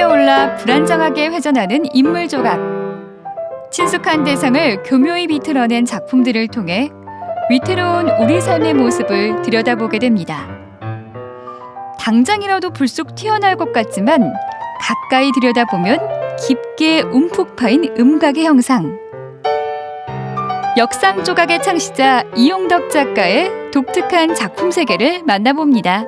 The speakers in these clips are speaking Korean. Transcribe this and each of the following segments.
위에 올라 불안정하게 회전하는 인물 조각. 친숙한 대상을 교묘히 비틀어낸 작품들을 통해 위태로운 우리 삶의 모습을 들여다보게 됩니다. 당장이라도 불쑥 튀어나올 것 같지만 가까이 들여다보면 깊게 움푹 파인 음각의 형상. 역상 조각의 창시자 이용덕 작가의 독특한 작품 세계를 만나봅니다.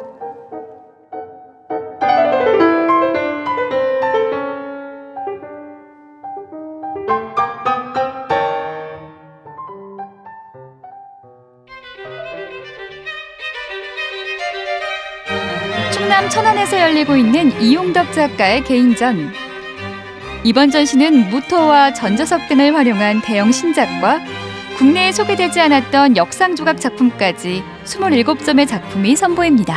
충남 천안에서 열리고 있는 이용덕 작가의 개인전. 이번 전시는 무토와 전자석 등을 활용한 대형 신작과 국내에 소개되지 않았던 역상 조각 작품까지 27점의 작품이 선보입니다.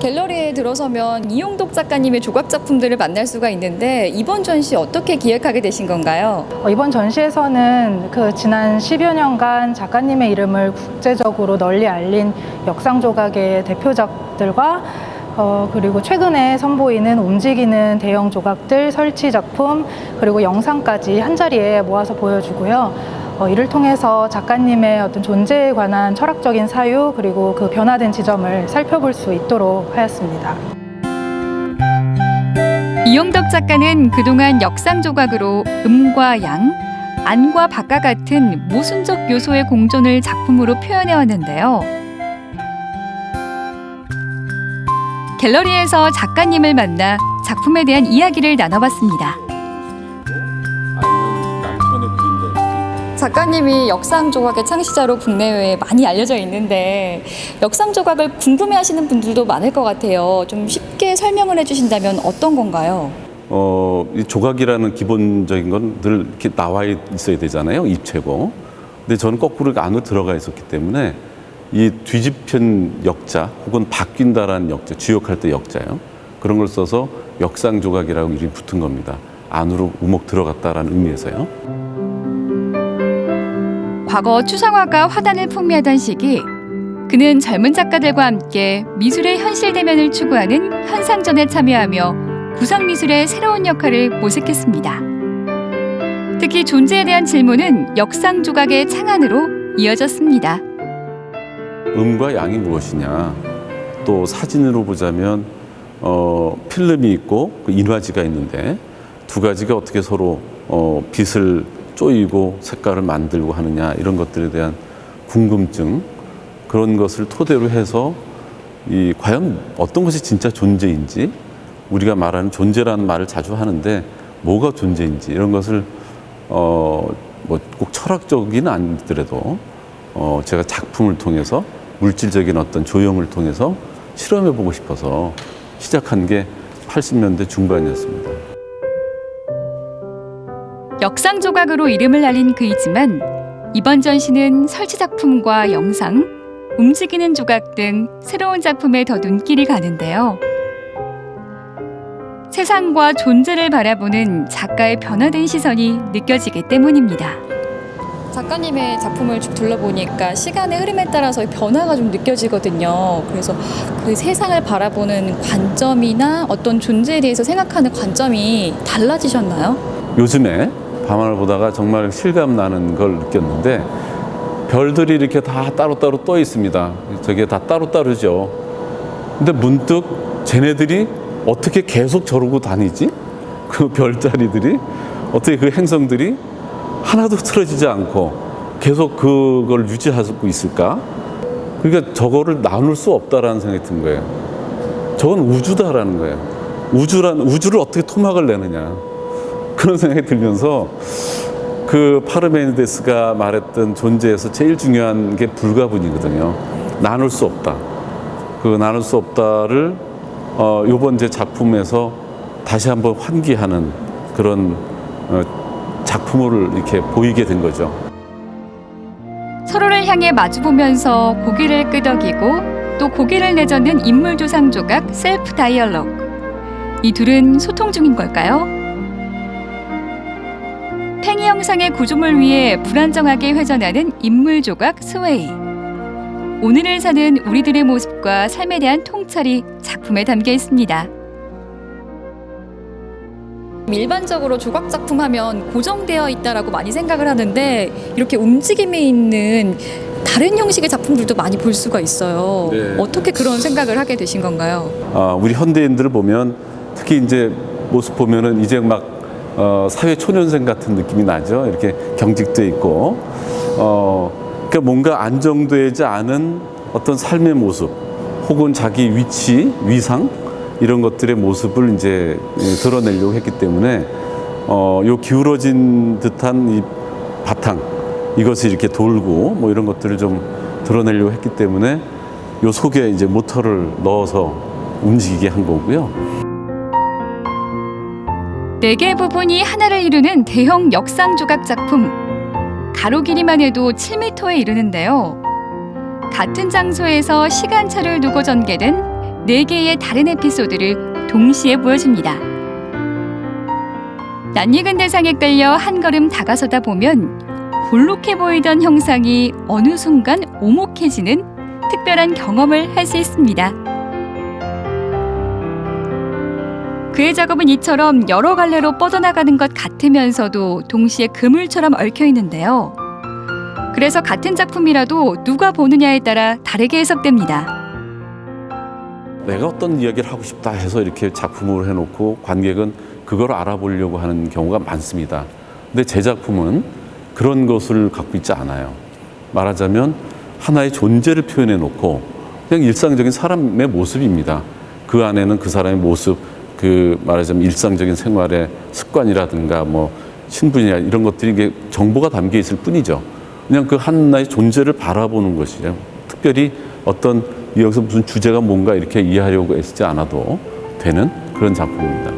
갤러리에 들어서면 이용덕 작가님의 조각 작품들을 만날 수가 있는데 이번 전시 어떻게 기획하게 되신 건가요? 이번 전시에서는 지난 10여 년간 작가님의 이름을 국제적으로 널리 알린 역상 조각의 대표작들과 그리고 최근에 선보이는 움직이는 대형 조각들, 설치 작품, 그리고 영상까지 한자리에 모아서 보여주고요. 이를 통해서 작가님의 어떤 존재에 관한 철학적인 사유, 그리고 그 변화된 지점을 살펴볼 수 있도록 하였습니다. 이용덕 작가는 그동안 역상 조각으로 음과 양, 안과 밖과 같은 모순적 요소의 공존을 작품으로 표현해왔는데요. 갤러리에서 작가님을 만나 작품에 대한 이야기를 나눠봤습니다. 작가님이 역상 조각의 창시자로 국내외에 많이 알려져 있는데 역상 조각을 궁금해하시는 분들도 많을 것 같아요. 좀 쉽게 설명을 해주신다면 어떤 건가요? 이 조각이라는 기본적인 건 늘 이렇게 나와 있어야 되잖아요. 입체고. 근데 저는 거꾸로 안으로 들어가 있었기 때문에 이 뒤집힌 역자 혹은 바뀐다라는 역자, 주역할 때 역자요. 그런 걸 써서 역상 조각이라고 이름이 붙은 겁니다. 안으로 우목 들어갔다라는 의미에서요. 과거 추상화가 화단을 풍미하던 시기, 그는 젊은 작가들과 함께 미술의 현실 대면을 추구하는 현상전에 참여하며 구상미술의 새로운 역할을 모색했습니다. 특히 존재에 대한 질문은 역상 조각의 창안으로 이어졌습니다. 음과 양이 무엇이냐, 또 사진으로 보자면 필름이 있고 인화지가 있는데 두 가지가 어떻게 서로 빛을 쪼이고 색깔을 만들고 하느냐, 이런 것들에 대한 궁금증, 그런 것을 토대로 해서 과연 어떤 것이 진짜 존재인지, 우리가 말하는 존재라는 말을 자주 하는데 뭐가 존재인지, 이런 것을 꼭 철학적이는 아니더라도 제가 작품을 통해서 물질적인 어떤 조형을 통해서 실험해보고 싶어서 시작한 게 80년대 중반이었습니다. 역상 조각으로 이름을 알린 그이지만 이번 전시는 설치 작품과 영상, 움직이는 조각 등 새로운 작품에 더 눈길이 가는데요. 세상과 존재를 바라보는 작가의 변화된 시선이 느껴지기 때문입니다. 작가님의 작품을 쭉 둘러보니까 시간의 흐름에 따라서 변화가 좀 느껴지거든요. 그래서 그 세상을 바라보는 관점이나 어떤 존재에 대해서 생각하는 관점이 달라지셨나요? 요즘에 밤하늘 보다가 정말 실감 나는 걸 느꼈는데, 별들이 이렇게 다 따로따로 떠 있습니다. 저게 다 따로따로죠. 근데 문득 쟤네들이 어떻게 계속 저러고 다니지? 그 별자리들이 어떻게 그 행성들이 하나도 틀어지지 않고 계속 그걸 유지하고 있을까? 그러니까 저거를 나눌 수 없다라는 생각이 든 거예요. 저건 우주다라는 거예요. 우주를 어떻게 토막을 내느냐, 그런 생각이 들면서 그 파르메니데스가 말했던 존재에서 제일 중요한 게 불가분이거든요. 나눌 수 없다. 그 나눌 수 없다를 요번 제 작품에서 다시 한번 환기하는 그런 작품을 이렇게 보이게 된 거죠. 서로를 향해 마주보면서 고개를 끄덕이고 또 고개를 내젓는 인물 조상 조각 셀프 다이얼로그. 이 둘은 소통 중인 걸까요? 팽이 형상의 구조물 위에 불안정하게 회전하는 인물 조각 스웨이. 오늘을 사는 우리들의 모습과 삶에 대한 통찰이 작품에 담겨 있습니다. 일반적으로 조각 작품 하면 고정되어 있다라고 많이 생각을 하는데 이렇게 움직임이 있는 다른 형식의 작품들도 많이 볼 수가 있어요. 네. 어떻게 그런 생각을 하게 되신 건가요? 우리 현대인들을 보면 특히 이제 모습 보면은 이제 막 사회 초년생 같은 느낌이 나죠. 이렇게 경직돼 있고, 그러니까 뭔가 안정되지 않은 어떤 삶의 모습, 혹은 자기 위치, 위상 이런 것들의 모습을 이제 드러내려고 했기 때문에 요 기울어진 듯한 이 바탕 이것을 이렇게 돌고 뭐 이런 것들을 좀 드러내려고 했기 때문에 요 속에 이제 모터를 넣어서 움직이게 한 거고요. 4개의 부분이 하나를 이루는 대형 역상 조각 작품. 가로 길이만 해도 7m에 이르는데요. 같은 장소에서 시간차를 두고 전개된 4개의 다른 에피소드를 동시에 보여줍니다. 낯익은 대상에 끌려 한 걸음 다가서다 보면 볼록해 보이던 형상이 어느 순간 오목해지는 특별한 경험을 할 수 있습니다. 그의 작업은 이처럼 여러 갈래로 뻗어나가는 것 같으면서도 동시에 그물처럼 얽혀 있는데요. 그래서 같은 작품이라도 누가 보느냐에 따라 다르게 해석됩니다. 내가 어떤 이야기를 하고 싶다 해서 이렇게 작품을 해놓고 관객은 그걸 알아보려고 하는 경우가 많습니다. 근데 제 작품은 그런 것을 갖고 있지 않아요. 말하자면 하나의 존재를 표현해 놓고 그냥 일상적인 사람의 모습입니다. 그 안에는 그 사람의 모습, 그 말하자면 일상적인 생활의 습관이라든가 뭐 신분이나 이런 것들이 이게 정보가 담겨 있을 뿐이죠. 그냥 그 하나의 존재를 바라보는 것이죠. 특별히 어떤 여기서 무슨 주제가 뭔가 이렇게 이해하려고 애쓰지 않아도 되는 그런 작품입니다.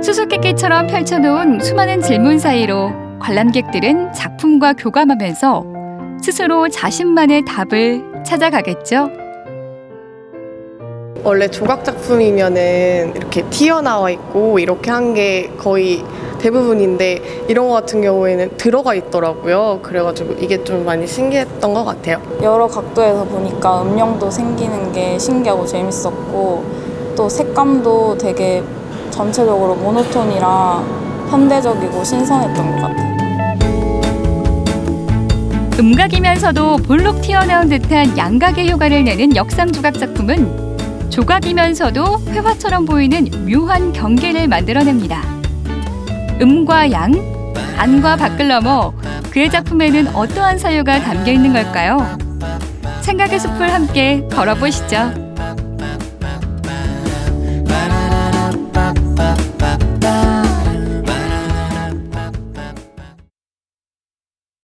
수수께끼처럼 펼쳐놓은 수많은 질문 사이로 관람객들은 작품과 교감하면서 스스로 자신만의 답을 찾아가겠죠. 원래 조각 작품이면은 이렇게 튀어나와 있고 이렇게 한 게 거의 대부분인데 이런 거 같은 경우에는 들어가 있더라고요. 그래가지고 이게 좀 많이 신기했던 것 같아요. 여러 각도에서 보니까 음영도 생기는 게 신기하고 재밌었고 또 색감도 되게 전체적으로 모노톤이라 현대적이고 신선했던 것 같아요. 음각이면서도 볼록 튀어나온 듯한 양각의 효과를 내는 역상 조각 작품은 조각이면서도 회화처럼 보이는 묘한 경계를 만들어냅니다. 음과 양, 안과 밖을 넘어 그의 작품에는 어떠한 사유가 담겨 있는 걸까요? 생각의 숲을 함께 걸어보시죠.